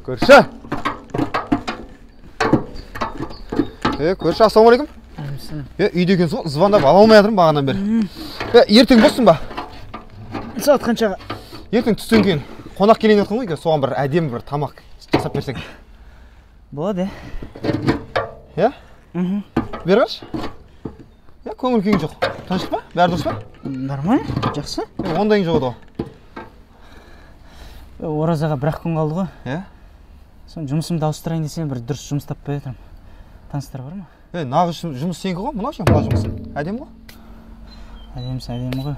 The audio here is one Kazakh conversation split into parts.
Көрші! Көрші, ассалаумалейкум. Үйде екенсің ғой, звондап ала алмай жатырмын бағанадан бері. Ертең боссын ба? Сағат қаншаға? Ертең түстен кейін қонақ келейін жатқан ғой, соған бір әдемі бір тамақ жасап берсең. Болады. Бері қаршы. Көңіл күйің жоқ. Тыныштық па? Бәрі дұрыс па? Нормально, жақсы. Ондайың жоқ еді ғой. Оразаға бір-ақ күн қалды ғой. Соны жұмысымды ауыстырайын десем, бір дұрыс жұмыс таппай жатырмын. Таныстар бар ма? Нағыз жұмыс сенікі ғой, мынау ше, мына жұмысың. Әдемі ғой? Әдемі ғой.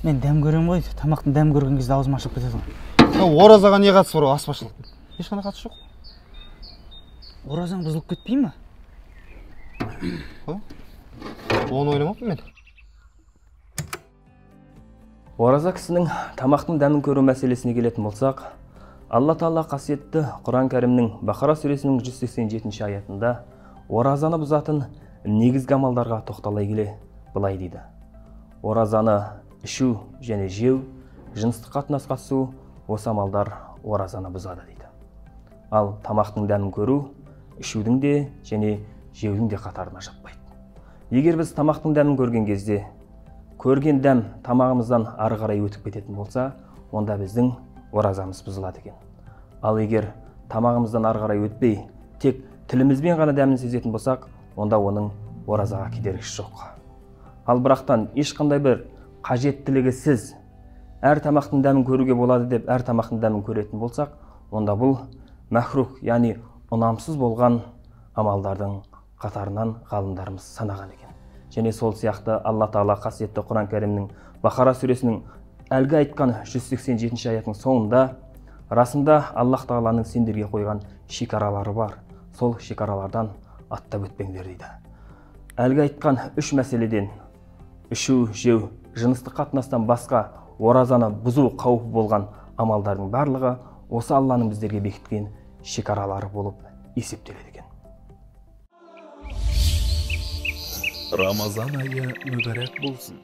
Мен дәм көрем ғой, тамақтың дәм көрген кезде аузым ашылып кетеді ғой. Оразаға не қатысы бар, аспазшылықтың? Ешқандай қатысы жоқ. Оразаң бұзылып кетпей ма? Оны ойламаппын мен. Ораза кісінің тамақтың дәмін көру мәселесіне келетін болсақ, Алла Тағала қасиетті Құран кәрімнің Бақара сүресінің 187 аятында оразаны бұзатын негізгі амалдарға тоқталай келе былай дейді. Оразаны ішу және жеу, жыныстық қатынасқа түсу, осы амалдар оразаны бұзады дейді. Ал тамақтың дәмін көру, ішудің де және жеудің де қатарына жатпайды. Егер біз тамақтың дәмін көрген кезде, көрген дәм тамағымыздан ары қарай өтіп кететін болса, онда біздің оразамыз бұзылады екен. Ал егер тамағымыздан ары қарай өтпей, тек тілімізбен ғана дәмін сезетін болсақ, онда оның оразаға кедергісі жоқ. Ал бірақтан ешқандай бір қажеттілігісіз әр тамақтың дәмін көруге болады деп әр тамақтың дәмін көретін болсақ, онда бұл мәхрух, яғни ұнамсыз болған амалдардың қатарынан ғалымдарымыз санаған екен. Және сол сияқты Алла Тағала қасиетті Құран кәрімнің Бақара сүресінің әлгі айтқан 187 аятының соңында расында Аллах Тағаланың сендерге қойған шекаралары бар. Сол шекаралардан аттап өтпеңдер дейді. Әлгі айтқан үш мәселеден ішу, жеу, жыныстық қатынастан басқа оразаны бұзу қаупі болған амалдардың барлығы осы Алланың біздерге бекіткен шекаралары болып есептеледі екен. Рамазан айы мүбәрәк болсын.